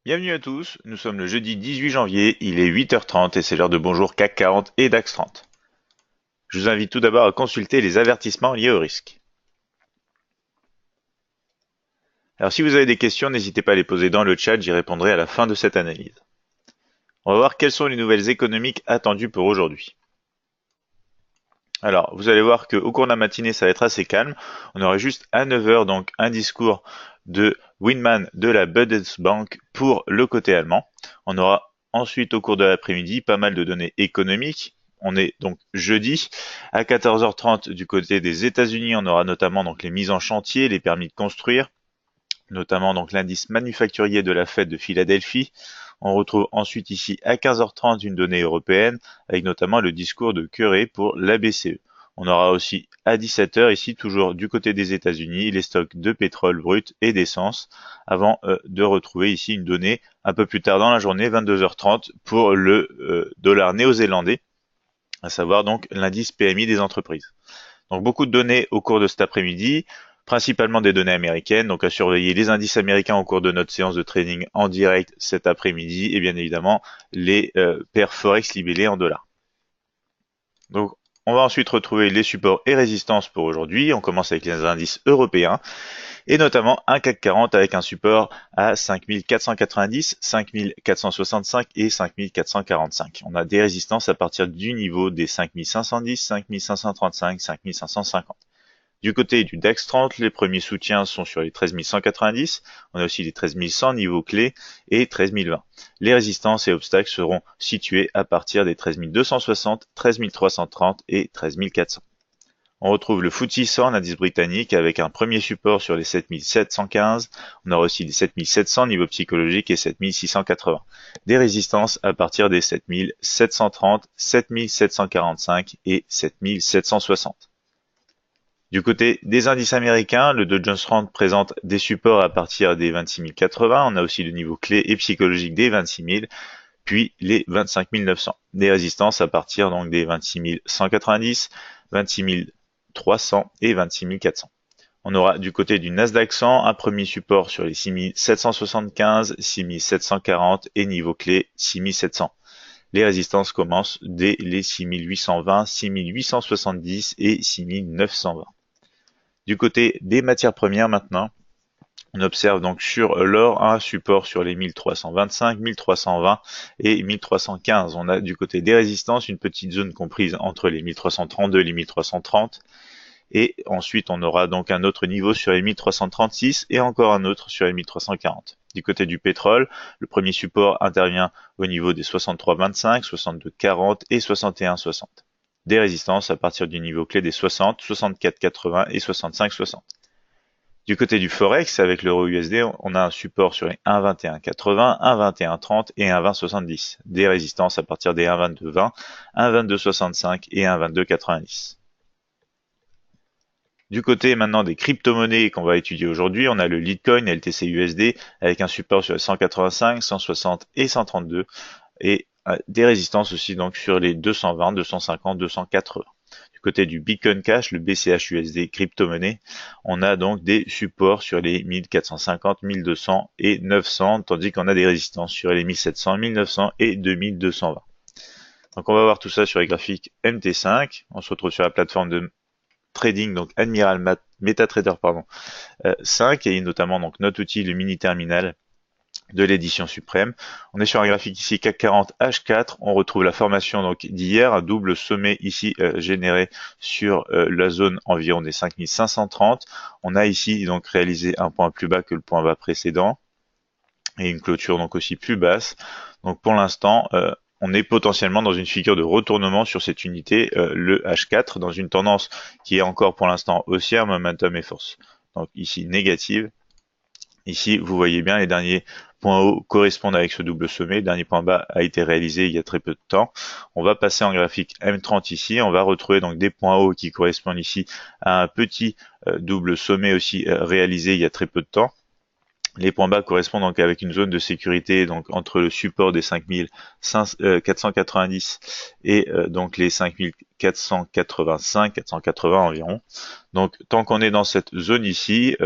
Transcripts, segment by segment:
Bienvenue à tous, nous sommes le jeudi 18 janvier, il est 8h30 et c'est l'heure de Bonjour CAC 40 et DAX 30. Je vous invite tout d'abord à consulter les avertissements liés au risque. Alors si vous avez des questions, n'hésitez pas à les poser dans le chat, j'y répondrai à la fin de cette analyse. On va voir quelles sont les nouvelles économiques attendues pour aujourd'hui. Alors, vous allez voir qu'au cours de la matinée, ça va être assez calme. On aura juste à 9h donc un discours de Windman de la Bundesbank pour le côté allemand. On aura ensuite au cours de l'après-midi pas mal de données économiques. On est donc jeudi à 14h30 du côté des États-Unis. On aura notamment donc les mises en chantier, les permis de construire, notamment donc l'indice manufacturier de la Fed de Philadelphie. On retrouve ensuite ici à 15h30 une donnée européenne avec notamment le discours de Curé pour la BCE. On aura aussi à 17h ici toujours du côté des États-Unis les stocks de pétrole brut et d'essence avant de retrouver ici une donnée un peu plus tard dans la journée 22h30 pour le dollar néo-zélandais, à savoir donc l'indice PMI des entreprises. Donc beaucoup de données au cours de cet après-midi, principalement des données américaines, donc à surveiller les indices américains au cours de notre séance de trading en direct cet après-midi et bien évidemment les paires Forex libellées en dollars. Donc on va ensuite retrouver les supports et résistances pour aujourd'hui. On commence avec les indices européens et notamment un CAC 40 avec un support à 5490, 5465 et 5445. On a des résistances à partir du niveau des 5510, 5535, 5550. Du côté du DAX 30, les premiers soutiens sont sur les 13 190, on a aussi les 13 100 niveaux clés et 13 020. Les résistances et obstacles seront situés à partir des 13 260, 13 330 et 13 400. On retrouve le FTSE 100, l'indice britannique, avec un premier support sur les 7 715. On aura aussi les 7 700 niveau psychologique et 7 680. Des résistances à partir des 7 730, 7 745 et 7 760. Du côté des indices américains, le Dow Jones 30 présente des supports à partir des 26 080. On a aussi le niveau clé et psychologique des 26 000, puis les 25 900. Des résistances à partir donc des 26 190, 26 300 et 26 400. On aura du côté du Nasdaq 100 un premier support sur les 6 775, 6 740 et niveau clé 6 700. Les résistances commencent dès les 6 820, 6 870 et 6 920. Du côté des matières premières maintenant, on observe donc sur l'or un support sur les 1325, 1320 et 1315. On a du côté des résistances une petite zone comprise entre les 1332 et les 1330. Et ensuite, on aura donc un autre niveau sur les 1336 et encore un autre sur les 1340. Du côté du pétrole, le premier support intervient au niveau des 63,25, 62,40 et 61,60. Des résistances à partir du niveau clé des 60, 64,80 et 65,60. Du côté du Forex, avec l'euro USD, on a un support sur les 1,21,80, 1,21,30 et 1,20,70. Des résistances à partir des 1,22,20, 1,22,65 et 1,22,90. Du côté maintenant des crypto-monnaies qu'on va étudier aujourd'hui, on a le Litecoin LTC USD avec un support sur les 185, 160 et 132 et des résistances aussi donc sur les 220, 250, 280. Du côté du Bitcoin Cash, le BCH USD crypto-monnaie, on a donc des supports sur les 1450, 1200 et 900, tandis qu'on a des résistances sur les 1700, 1900 et 2220. Donc on va voir tout ça sur les graphiques MT5. On se retrouve sur la plateforme de trading, donc Admiral MetaTrader 5 et notamment donc notre outil, le mini terminal de l'édition suprême. On est sur un graphique ici CAC 40 H4. On retrouve la formation donc d'hier, un double sommet ici généré sur la zone environ des 5530. On a ici donc réalisé un point plus bas que le point bas précédent et une clôture donc aussi plus basse. Donc pour l'instant, on est potentiellement dans une figure de retournement sur cette unité, le H4, dans une tendance qui est encore pour l'instant haussière, momentum et force. Donc ici négative. Ici, vous voyez bien, les derniers points hauts correspondent avec ce double sommet. Le dernier point bas a été réalisé il y a très peu de temps. On va passer en graphique M30 ici. On va retrouver donc des points hauts qui correspondent ici à un petit double sommet aussi réalisé il y a très peu de temps. Les points bas correspondent donc avec une zone de sécurité donc entre le support des 5490 et donc les 5485, 480 environ. Donc tant qu'on est dans cette zone ici,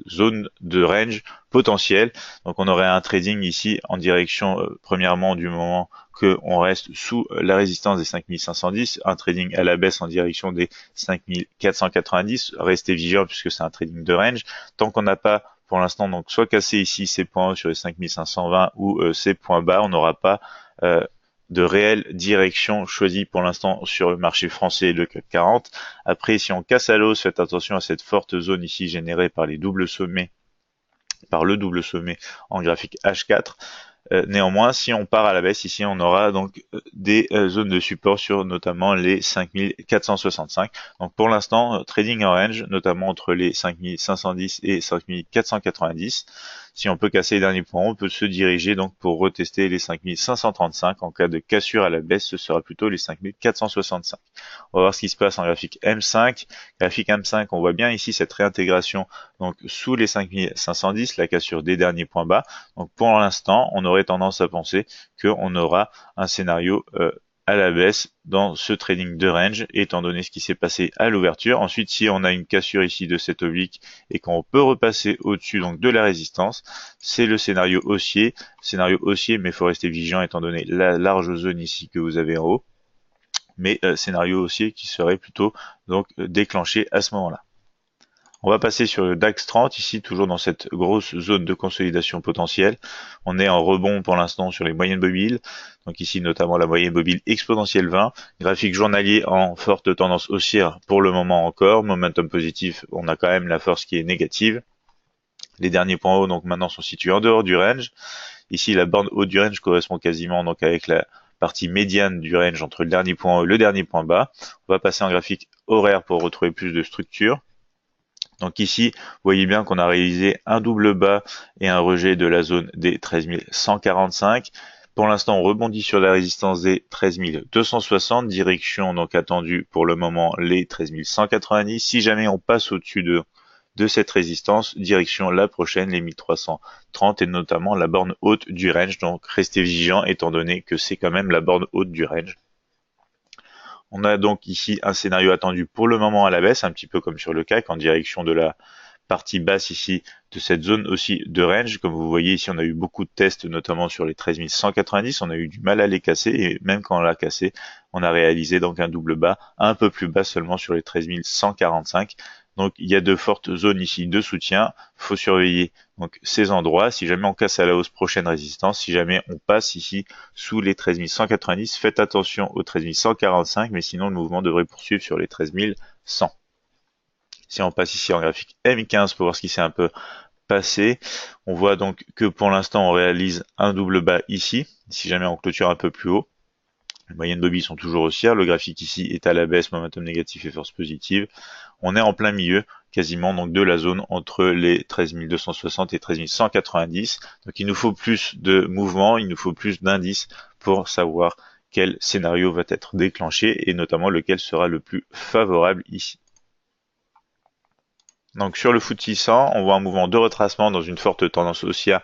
zone de range potentiel, donc on aurait un trading ici en direction premièrement du moment que on reste sous la résistance des 5510, un trading à la baisse en direction des 5490, restez vigilant puisque c'est un trading de range. Tant qu'on n'a pas pour l'instant donc soit casser ici ces points hauts sur les 5520 ou ces points bas, on n'aura pas de réelle direction choisie pour l'instant sur le marché français et le CAC 40. Après, si on casse à l'os, faites attention à cette forte zone ici générée par les doubles sommets, par le double sommet en graphique H4. Néanmoins, si on part à la baisse ici, on aura donc des zones de support sur notamment les 5465. Donc pour l'instant, trading en range, notamment entre les 5510 et 5490. Si on peut casser les derniers points, on peut se diriger donc pour retester les 5535. En cas de cassure à la baisse, ce sera plutôt les 5465. On va voir ce qui se passe en graphique M5. Graphique M5, on voit bien ici cette réintégration donc sous les 5510, la cassure des derniers points bas. Donc pour l'instant, on aurait tendance à penser qu'on aura un scénario à la baisse dans ce trading de range, étant donné ce qui s'est passé à l'ouverture. Ensuite, si on a une cassure ici de cette oblique et qu'on peut repasser au-dessus donc de la résistance, c'est le scénario haussier. Scénario haussier, mais il faut rester vigilant étant donné la large zone ici que vous avez en haut. Mais scénario haussier qui serait plutôt donc déclenché à ce moment-là. On va passer sur le DAX 30, ici toujours dans cette grosse zone de consolidation potentielle. On est en rebond pour l'instant sur les moyennes mobiles, donc ici notamment la moyenne mobile exponentielle 20, graphique journalier en forte tendance haussière pour le moment encore, momentum positif, on a quand même la force qui est négative. Les derniers points hauts donc maintenant sont situés en dehors du range. Ici la borne haute du range correspond quasiment donc avec la partie médiane du range entre le dernier point haut et le dernier point bas. On va passer en graphique horaire pour retrouver plus de structure. Donc ici, vous voyez bien qu'on a réalisé un double bas et un rejet de la zone des 13 145. Pour l'instant, on rebondit sur la résistance des 13 260, direction donc attendue pour le moment les 13 190. Si jamais on passe au-dessus de cette résistance, direction la prochaine, les 1330 et notamment la borne haute du range. Donc restez vigilant étant donné que c'est quand même la borne haute du range. On a donc ici un scénario attendu pour le moment à la baisse, un petit peu comme sur le CAC, en direction de la partie basse ici de cette zone aussi de range. Comme vous voyez ici, on a eu beaucoup de tests, notamment sur les 13 190. On a eu du mal à les casser et même quand on l'a cassé, on a réalisé donc un double bas un peu plus bas seulement sur les 13 145. Donc il y a de fortes zones ici de soutien. Faut surveiller donc ces endroits. Si jamais on casse à la hausse, prochaine résistance. Si jamais on passe ici sous les 13 190, faites attention aux 13 145, mais sinon le mouvement devrait poursuivre sur les 13 100. Si on passe ici en graphique M15 pour voir ce qui s'est un peu passé, on voit donc que pour l'instant on réalise un double bas ici. Si jamais on clôture un peu plus haut, les moyennes mobiles sont toujours haussières. Le graphique ici est à la baisse, momentum négatif et force positive. On est en plein milieu quasiment donc de la zone entre les 13 260 et 13 190. Donc il nous faut plus de mouvements, il nous faut plus d'indices pour savoir quel scénario va être déclenché et notamment lequel sera le plus favorable ici. Donc sur le FTSE 100, on voit un mouvement de retracement dans une forte tendance haussière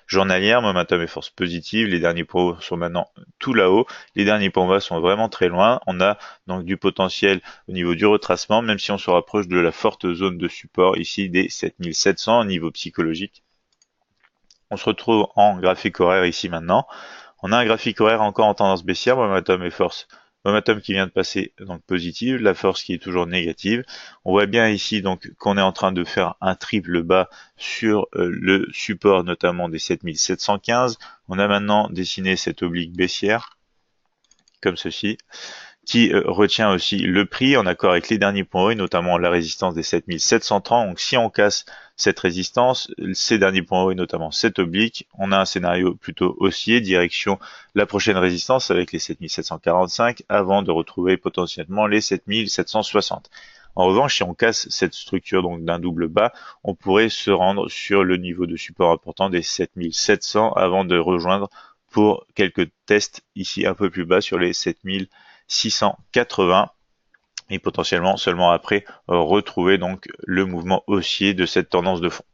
journalière, momentum et force positive. Les derniers points hauts sont maintenant tout là-haut. Les derniers points bas sont vraiment très loin. On a donc du potentiel au niveau du retracement, même si on se rapproche de la forte zone de support ici des 7700 au niveau psychologique. On se retrouve en graphique horaire ici maintenant. On a un graphique horaire encore en tendance baissière, momentum et force. Momentum qui vient de passer donc positive, la force qui est toujours négative. On voit bien ici donc qu'on est en train de faire un triple bas sur le support notamment des 7715. On a maintenant dessiné cette oblique baissière comme ceci qui retient aussi le prix en accord avec les derniers points hauts et notamment la résistance des 7730. Donc si on casse cette résistance, ces derniers points hauts et notamment cette oblique, on a un scénario plutôt haussier, direction la prochaine résistance avec les 7745 avant de retrouver potentiellement les 7760. En revanche, si on casse cette structure donc d'un double bas, on pourrait se rendre sur le niveau de support important des 7700 avant de rejoindre pour quelques tests ici un peu plus bas sur les 7680 et potentiellement seulement après retrouver donc le mouvement haussier de cette tendance de fond.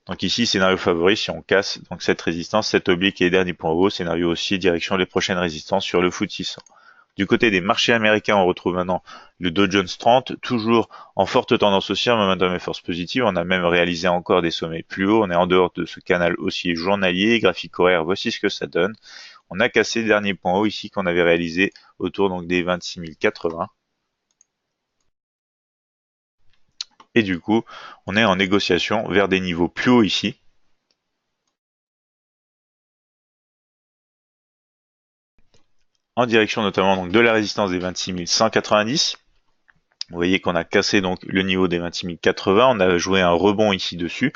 Donc ici, scénario favori, si on casse donc cette résistance, cette oblique et les derniers points hauts, scénario aussi direction les prochaines résistances sur le FTSE 600. Du côté des marchés américains, on retrouve maintenant le Dow Jones 30, toujours en forte tendance haussière, momentum et force positive. On a même réalisé encore des sommets plus hauts. On est en dehors de ce canal haussier journalier, graphique horaire, voici ce que ça donne. On a cassé le dernier point haut ici qu'on avait réalisé autour donc des 26 080. Et du coup, on est en négociation vers des niveaux plus hauts ici. En direction notamment donc de la résistance des 26 190. Vous voyez qu'on a cassé donc le niveau des 26 080, on a joué un rebond ici dessus,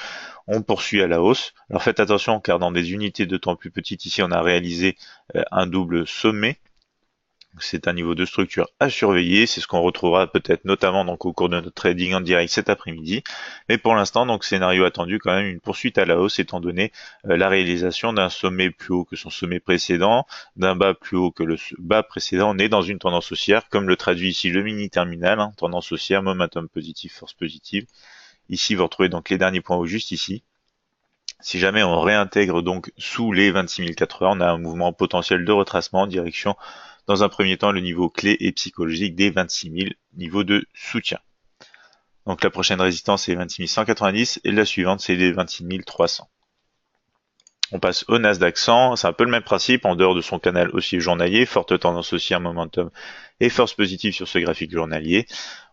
on poursuit à la hausse. Alors faites attention car dans des unités de temps plus petites, ici on a réalisé un double sommet. C'est un niveau de structure à surveiller, c'est ce qu'on retrouvera peut-être notamment donc au cours de notre trading en direct cet après-midi. Mais pour l'instant, donc scénario attendu quand même une poursuite à la hausse étant donné la réalisation d'un sommet plus haut que son sommet précédent, d'un bas plus haut que le bas précédent. On est dans une tendance haussière, comme le traduit ici le mini terminal, hein, tendance haussière, momentum positif, force positive. Ici, vous retrouvez donc les derniers points hauts juste ici. Si jamais on réintègre donc sous les 26 080, on a un mouvement potentiel de retracement en direction, dans un premier temps, le niveau clé et psychologique des 26 000, niveau de soutien. Donc la prochaine résistance est 26 190 et la suivante c'est les 26 300. On passe au Nasdaq 100, c'est un peu le même principe, en dehors de son canal haussier journalier, forte tendance haussière, momentum et force positive sur ce graphique journalier.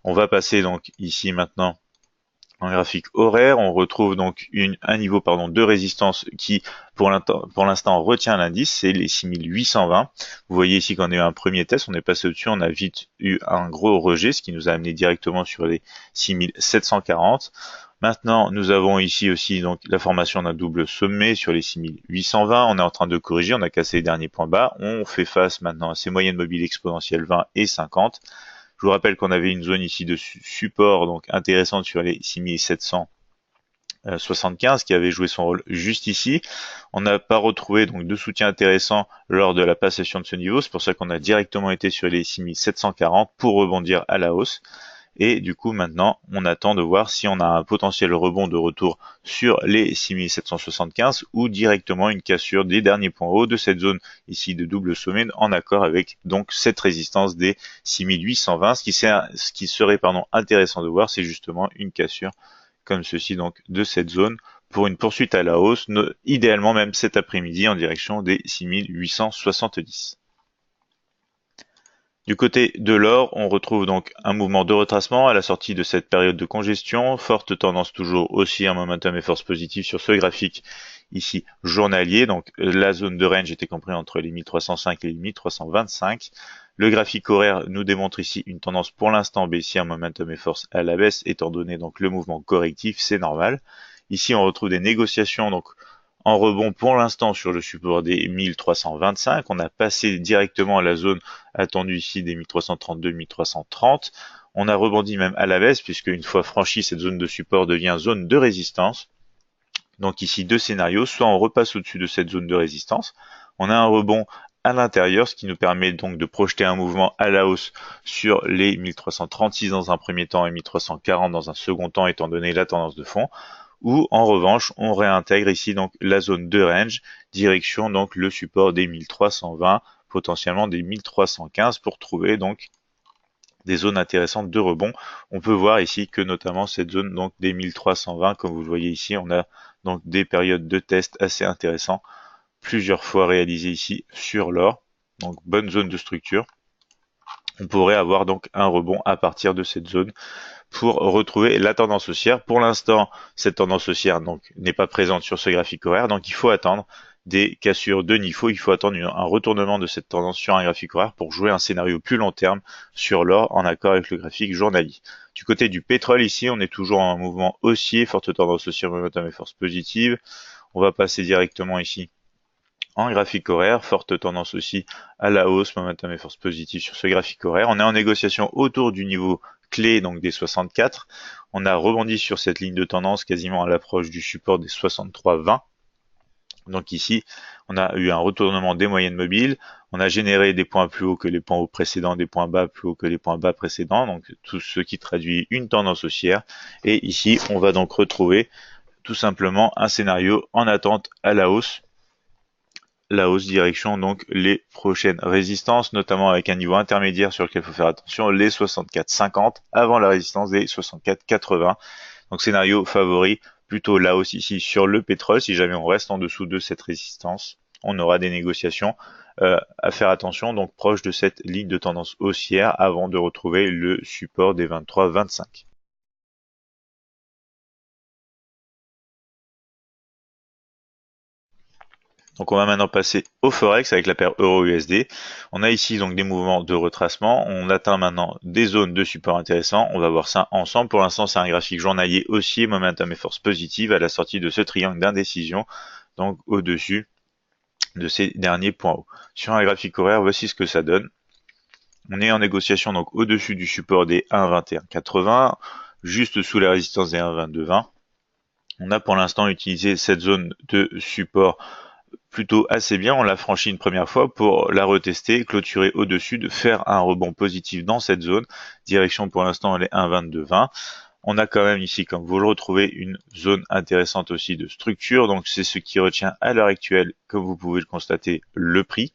On va passer donc ici maintenant en graphique horaire, on retrouve donc un niveau de résistance qui pour l'instant retient l'indice, c'est les 6820. Vous voyez ici qu'on a eu un premier test, on est passé au-dessus, on a vite eu un gros rejet, ce qui nous a amené directement sur les 6740. Maintenant, nous avons ici aussi donc la formation d'un double sommet sur les 6820. On est en train de corriger, on a cassé les derniers points bas. On fait face maintenant à ces moyennes mobiles exponentielles 20 et 50. Je vous rappelle qu'on avait une zone ici de support donc intéressante sur les 6775 qui avait joué son rôle juste ici. On n'a pas retrouvé donc de soutien intéressant lors de la passation de ce niveau. C'est pour ça qu'on a directement été sur les 6740 pour rebondir à la hausse. Et du coup, maintenant, on attend de voir si on a un potentiel rebond de retour sur les 6775 ou directement une cassure des derniers points hauts de cette zone ici de double sommet en accord avec donc cette résistance des 6820. Ce qui serait intéressant de voir, c'est justement une cassure comme ceci donc de cette zone pour une poursuite à la hausse, idéalement même cet après-midi en direction des 6870. Du côté de l'or, on retrouve donc un mouvement de retracement à la sortie de cette période de congestion, forte tendance toujours aussi un momentum et force positive sur ce graphique ici journalier, donc la zone de range était comprise entre les 1305 et les 1325. Le graphique horaire nous démontre ici une tendance pour l'instant baissière, momentum et force à la baisse, étant donné donc le mouvement correctif, c'est normal. Ici on retrouve des négociations donc en rebond pour l'instant sur le support des 1325, on a passé directement à la zone attendue ici des 1332, 1330. On a rebondi même à la baisse puisque une fois franchi cette zone de support devient zone de résistance. Donc ici deux scénarios, soit on repasse au-dessus de cette zone de résistance, on a un rebond à l'intérieur, ce qui nous permet donc de projeter un mouvement à la hausse sur les 1336 dans un premier temps et 1340 dans un second temps étant donné la tendance de fond. Ou en revanche, on réintègre ici donc la zone de range, direction donc le support des 1320, potentiellement des 1315 pour trouver donc des zones intéressantes de rebond. On peut voir ici que notamment cette zone donc des 1320, comme vous le voyez ici, on a donc des périodes de test assez intéressants, plusieurs fois réalisées ici sur l'or, donc bonne zone de structure. On pourrait avoir donc un rebond à partir de cette zone pour retrouver la tendance haussière. Pour l'instant, cette tendance haussière n'est pas présente sur ce graphique horaire, donc il faut attendre des cassures de niveau, il faut attendre un retournement de cette tendance sur un graphique horaire pour jouer un scénario plus long terme sur l'or en accord avec le graphique journalier. Du côté du pétrole ici, on est toujours en mouvement haussier, forte tendance haussière, momentum et force positive. On va passer directement ici en graphique horaire, forte tendance aussi à la hausse, momentum et force positive sur ce graphique horaire. On est en négociation autour du niveau clé, donc des 64. On a rebondi sur cette ligne de tendance quasiment à l'approche du support des 63,20. Donc ici, on a eu un retournement des moyennes mobiles. On a généré des points plus hauts que les points hauts précédents, des points bas plus hauts que les points bas précédents. Donc tout ce qui traduit une tendance haussière. Et ici, on va donc retrouver tout simplement un scénario en attente à la hausse. La hausse direction donc les prochaines résistances, notamment avec un niveau intermédiaire sur lequel il faut faire attention, les 64,50 avant la résistance des 64,80. Donc scénario favori, plutôt la hausse ici sur le pétrole. Si jamais on reste en dessous de cette résistance, on aura des négociations à faire attention, donc proche de cette ligne de tendance haussière avant de retrouver le support des 23,25. Donc on va maintenant passer au Forex avec la paire Euro-USD. On a ici donc des mouvements de retracement. On atteint maintenant des zones de support intéressants. On va voir ça ensemble. Pour l'instant, c'est un graphique journalier haussier, momentum et force positive à la sortie de ce triangle d'indécision, donc au-dessus de ces derniers points hauts. Sur un graphique horaire, voici ce que ça donne. On est en négociation donc au-dessus du support des 1,2180, juste sous la résistance des 1,2220. On a pour l'instant utilisé cette zone de support plutôt assez bien. On l'a franchi une première fois pour la retester, clôturer au-dessus, de faire un rebond positif dans cette zone. Direction pour l'instant elle est 1,2220. On a quand même ici, comme vous le retrouvez, une zone intéressante aussi de structure. Donc c'est ce qui retient à l'heure actuelle, comme vous pouvez le constater, le prix.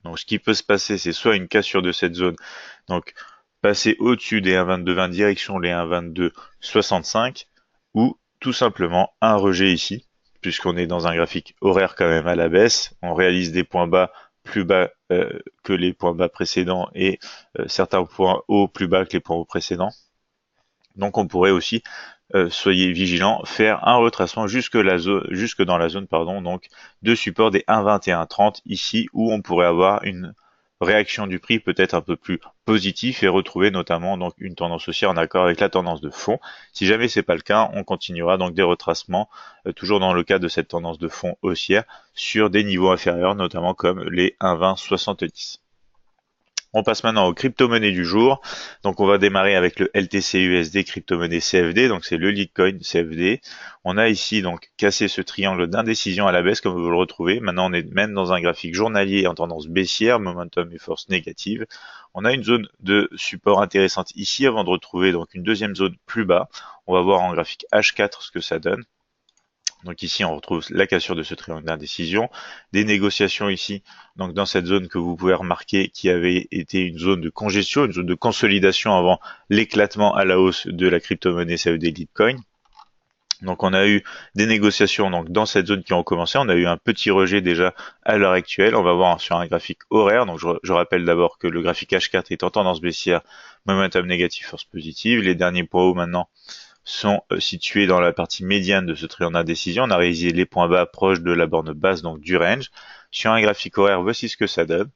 Donc ce qui peut se passer, c'est soit une cassure de cette zone, donc passer au-dessus des 1,2220 direction les 1,2265, ou tout simplement un rejet ici, puisqu'on est dans un graphique horaire quand même à la baisse. On réalise des points bas plus bas que les points bas précédents et certains points hauts plus bas que les points hauts précédents. Donc on pourrait aussi, soyez vigilants, faire un retracement jusque dans la zone donc de support des 1,2130 ici, où on pourrait avoir une réaction du prix peut-être un peu plus positive et retrouver notamment donc une tendance haussière en accord avec la tendance de fond. Si jamais c'est pas le cas, on continuera donc des retracements, toujours dans le cadre de cette tendance de fond haussière, sur des niveaux inférieurs, notamment comme les 1,2070. On passe maintenant aux crypto-monnaies du jour. Donc on va démarrer avec le LTC-USD crypto-monnaie CFD, donc c'est le Litecoin CFD. On a ici donc cassé ce triangle d'indécision à la baisse comme vous le retrouvez. Maintenant on est même dans un graphique journalier en tendance baissière, momentum et force négative. On a une zone de support intéressante ici avant de retrouver donc une deuxième zone plus bas. On va voir en graphique H4 ce que ça donne. Donc ici, on retrouve la cassure de ce triangle d'indécision, des négociations ici, donc dans cette zone que vous pouvez remarquer qui avait été une zone de congestion, une zone de consolidation avant l'éclatement à la hausse de la crypto-monnaie CFD Litecoin. Donc on a eu des négociations donc dans cette zone qui ont commencé. On a eu un petit rejet déjà à l'heure actuelle. On va voir sur un graphique horaire. Donc je rappelle d'abord que le graphique H4 est en tendance baissière, momentum négatif, force positive. Les derniers points hauts maintenant sont situés dans la partie médiane de ce triangle d'indécision. On a réalisé les points bas proches de la borne basse, donc du range. Sur un graphique horaire, voici ce que ça donne.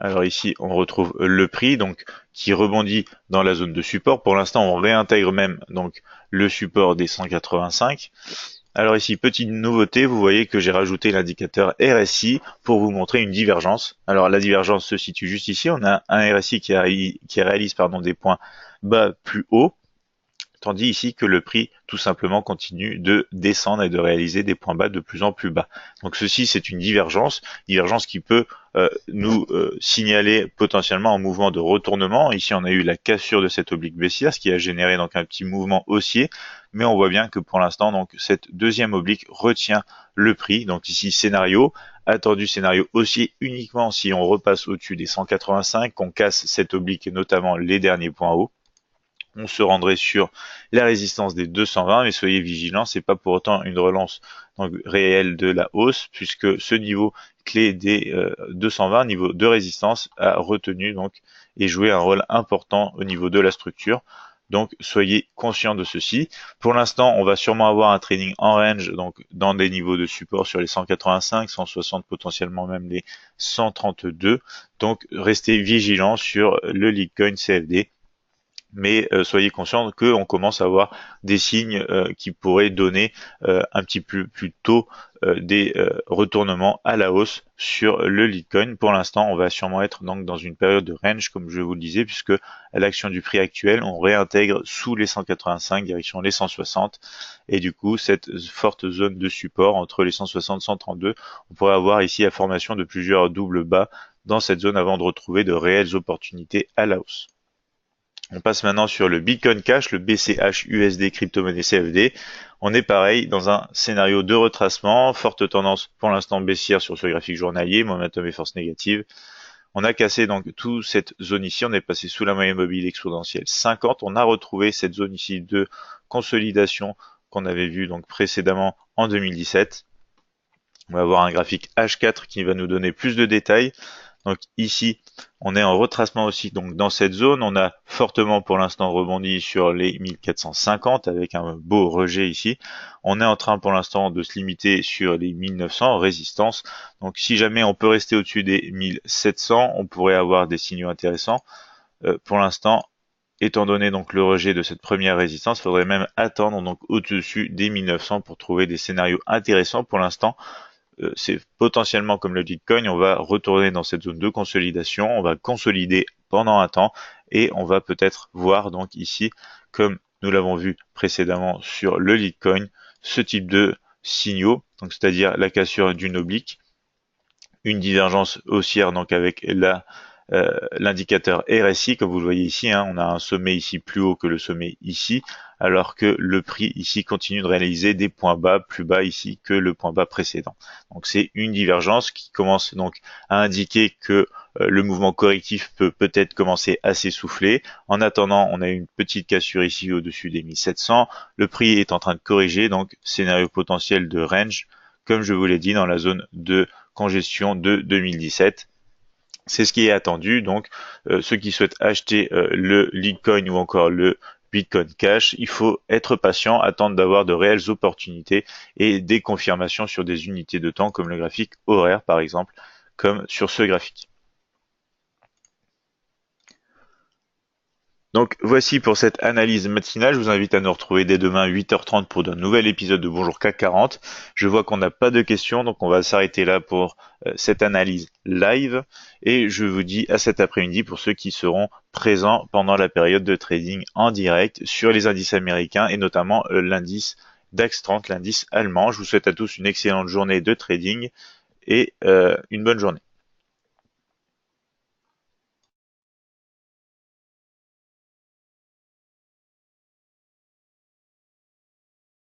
Alors ici, on retrouve le prix donc qui rebondit dans la zone de support. Pour l'instant, on réintègre même donc le support des 185. Alors ici, petite nouveauté, vous voyez que j'ai rajouté l'indicateur RSI pour vous montrer une divergence. Alors la divergence se situe juste ici. On a un RSI qui réalise des points bas plus hauts, tandis ici que le prix tout simplement continue de descendre et de réaliser des points bas de plus en plus bas. Donc ceci c'est une divergence qui peut nous signaler potentiellement un mouvement de retournement. Ici on a eu la cassure de cette oblique baissière, ce qui a généré donc un petit mouvement haussier, mais on voit bien que pour l'instant donc cette deuxième oblique retient le prix. Donc ici scénario haussier uniquement si on repasse au-dessus des 185, qu'on casse cette oblique et notamment les derniers points hauts. On se rendrait sur la résistance des 220, mais soyez vigilants, c'est pas pour autant une relance donc, réelle de la hausse, puisque ce niveau clé des 220, niveau de résistance, a retenu donc et joué un rôle important au niveau de la structure. Donc soyez conscients de ceci. Pour l'instant, on va sûrement avoir un trading en range, donc dans des niveaux de support sur les 185, 160, potentiellement même les 132. Donc restez vigilants sur le Litecoin CFD. Mais soyez conscients qu'on commence à avoir des signes qui pourraient donner un petit peu plus tôt des retournements à la hausse sur le Litecoin. Pour l'instant, on va sûrement être donc dans une période de range, comme je vous le disais, puisque à l'action du prix actuel, on réintègre sous les 185, direction les 160, et du coup, cette forte zone de support entre les 160 et 132, on pourrait avoir ici la formation de plusieurs doubles bas dans cette zone avant de retrouver de réelles opportunités à la hausse. On passe maintenant sur le Bitcoin Cash, le BCH USD crypto-monnaie CFD. On est pareil dans un scénario de retracement, forte tendance pour l'instant baissière sur ce graphique journalier, momentum et force négative. On a cassé donc toute cette zone ici, on est passé sous la moyenne mobile exponentielle 50. On a retrouvé cette zone ici de consolidation qu'on avait vu donc précédemment en 2017. On va avoir un graphique H4 qui va nous donner plus de détails. Donc ici, on est en retracement aussi donc dans cette zone. On a fortement pour l'instant rebondi sur les 1450 avec un beau rejet ici. On est en train pour l'instant de se limiter sur les 1900 résistance. Donc si jamais on peut rester au-dessus des 1700, on pourrait avoir des signaux intéressants. Pour l'instant, étant donné donc le rejet de cette première résistance, il faudrait même attendre donc au-dessus des 1900 pour trouver des scénarios intéressants. Pour l'instant, c'est potentiellement comme le Bitcoin, on va retourner dans cette zone de consolidation, on va consolider pendant un temps et on va peut-être voir donc ici, comme nous l'avons vu précédemment sur le Bitcoin, ce type de signaux, donc c'est-à-dire la cassure d'une oblique, une divergence haussière donc avec l'indicateur RSI, comme vous le voyez ici, hein, on a un sommet ici plus haut que le sommet ici, alors que le prix ici continue de réaliser des points bas plus bas ici que le point bas précédent. Donc c'est une divergence qui commence donc à indiquer que le mouvement correctif peut peut-être commencer à s'essouffler. En attendant, on a une petite cassure ici au-dessus des 1700. Le prix est en train de corriger, donc scénario potentiel de range, comme je vous l'ai dit, dans la zone de congestion de 2017. C'est ce qui est attendu, donc ceux qui souhaitent acheter le Litecoin ou encore le Bitcoin Cash, il faut être patient, attendre d'avoir de réelles opportunités et des confirmations sur des unités de temps comme le graphique horaire par exemple, comme sur ce graphique. Donc voici pour cette analyse matinale, je vous invite à nous retrouver dès demain 8h30 pour un nouvel épisode de Bonjour CAC 40. Je vois qu'on n'a pas de questions, donc on va s'arrêter là pour cette analyse live et je vous dis à cet après-midi pour ceux qui seront présents pendant la période de trading en direct sur les indices américains et notamment l'indice DAX 30, l'indice allemand. Je vous souhaite à tous une excellente journée de trading et une bonne journée.